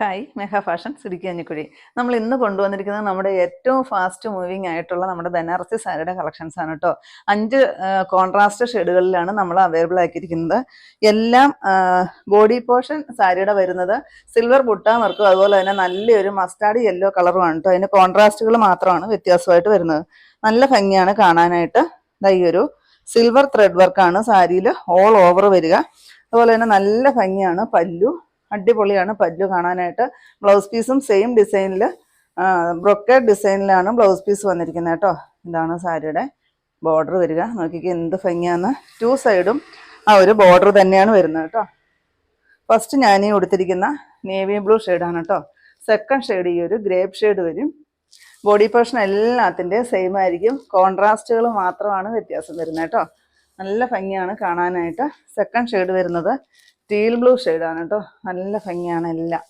Hi mega fashion സിടിക്കഞ്ഞിക്കുഴി. നമ്മൾ ഇന്ന് കൊണ്ടുവന്നിരിക്കുന്നത് നമ്മുടെ ഏറ്റവും ഫാസ്റ്റ് മൂവിങ് ആയിട്ടുള്ള നമ്മുടെ ബനാറസി സാരിയുടെ കളക്ഷൻസ് ആണ് കേട്ടോ. 5 കോൺട്രാസ്റ്റ് ഷെയ്ഡുകളിലാണ് നമ്മൾ അവൈലബിൾ ആക്കിയിരിക്കുന്നത്. എല്ലാം ബോഡി പോർഷൻ സാരിയുടെ വരുന്നത് സിൽവർ ബുട്ട വർക്കും അതുപോലെ തന്നെ നല്ലൊരു മസ്റ്റാർഡ് യെല്ലോ കളറുമാണ് കേട്ടോ. അതിന് കോൺട്രാസ്റ്റുകൾ മാത്രമാണ് വ്യത്യാസമായിട്ട് വരുന്നത്. നല്ല ഭംഗിയാണ് കാണാനായിട്ട്. ഈ ഒരു സിൽവർ ത്രെഡ് വർക്കാണ് സാരിയിൽ ഓൾ ഓവർ വരിക. അതുപോലെ തന്നെ നല്ല ഭംഗിയാണ് പല്ലു. അടിപൊളിയാണ് പല്ലു കാണാനായിട്ട്. ബ്ലൗസ് പീസും സെയിം ഡിസൈനിൽ ബ്രൊക്കേഡ് ഡിസൈനിലാണ് ബ്ലൗസ് പീസ് വന്നിരിക്കുന്നത് കേട്ടോ. ഇതാണ് സാരിയുടെ ബോർഡർ വരിക. നോക്കിക്ക് എന്ത് ഭംഗിയാന്ന്. 2 സൈഡും ആ ഒരു ബോർഡർ തന്നെയാണ് വരുന്നത് കേട്ടോ. ഫസ്റ്റ് ഞാൻ ഈ കൊടുത്തിരിക്കുന്ന നേവി ബ്ലൂ ഷെയ്ഡാണ് കേട്ടോ. സെക്കൻഡ് ഷെയ്ഡ് ഈ ഒരു ഗ്രേപ്പ് ഷെയ്ഡ് വരും. ബോഡി പോർഷൻ എല്ലാത്തിൻ്റെ സെയിം ആയിരിക്കും. കോൺട്രാസ്റ്റുകൾ മാത്രമാണ് വ്യത്യാസം വരുന്നത് കേട്ടോ. നല്ല ഭംഗിയാണ് കാണാനായിട്ട്. സെക്കൻഡ് ഷെയ്ഡ് വരുന്നത് ടീൽ ബ്ലൂ ഷെയ്ഡാണ് കേട്ടോ. നല്ല ഭംഗിയാണ് എല്ലാം.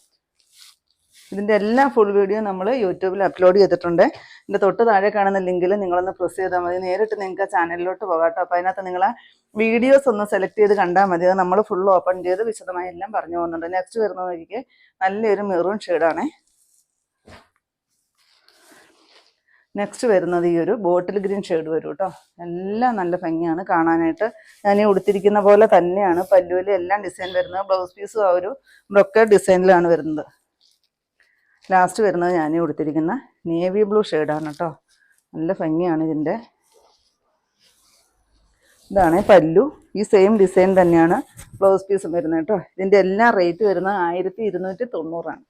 ഇതിൻ്റെ എല്ലാം ഫുൾ വീഡിയോ നമ്മൾ യൂട്യൂബിൽ അപ്ലോഡ് ചെയ്തിട്ടുണ്ട്. ഇതിൻ്റെ തൊട്ട് താഴെ കാണുന്ന ലിങ്കിൽ നിങ്ങളൊന്ന് പ്രസ് ചെയ്താൽ മതി. നേരിട്ട് നിങ്ങൾക്ക് ആ ചാനലിലോട്ട് പോകാം കേട്ടോ. അപ്പോൾ അതിനകത്ത് നിങ്ങൾ വീഡിയോസ് ഒന്ന് സെലക്ട് ചെയ്ത് കണ്ടാൽ മതി. അത് നമ്മൾ ഫുൾ ഓപ്പൺ ചെയ്ത് വിശദമായി എല്ലാം പറഞ്ഞു പോകുന്നുണ്ട്. നെക്സ്റ്റ് വരുന്നത് എനിക്ക് നല്ലൊരു മെറൂൺ ഷെയ്ഡാണേ. നെക്സ്റ്റ് വരുന്നത് ഈ ഒരു ബോട്ടിൽ ഗ്രീൻ ഷെയ്ഡ് വരും കേട്ടോ. എല്ലാം നല്ല ഭംഗിയാണ് കാണാനായിട്ട്. ഞാൻ ഈ ഉടുത്തിരിക്കുന്ന പോലെ തന്നെയാണ് പല്ലുവിൽ എല്ലാം ഡിസൈൻ വരുന്നത്. ബ്ലൗസ് പീസും ആ ഒരു ബ്രൊക്കേഡ് ഡിസൈനിലാണ് വരുന്നത്. ലാസ്റ്റ് വരുന്നത് ഞാൻ ഈ ഉടുത്തിരിക്കുന്ന നേവി ബ്ലൂ ഷെയ്ഡാണ് കേട്ടോ. നല്ല ഭംഗിയാണ് ഇതിൻ്റെ. ഇതാണ് പല്ലു. ഈ സെയിം ഡിസൈൻ തന്നെയാണ് ബ്ലൗസ് പീസും വരുന്നത് കേട്ടോ. ഇതിൻ്റെ എല്ലാം റേറ്റ് വരുന്നത് 1290 ആണ്.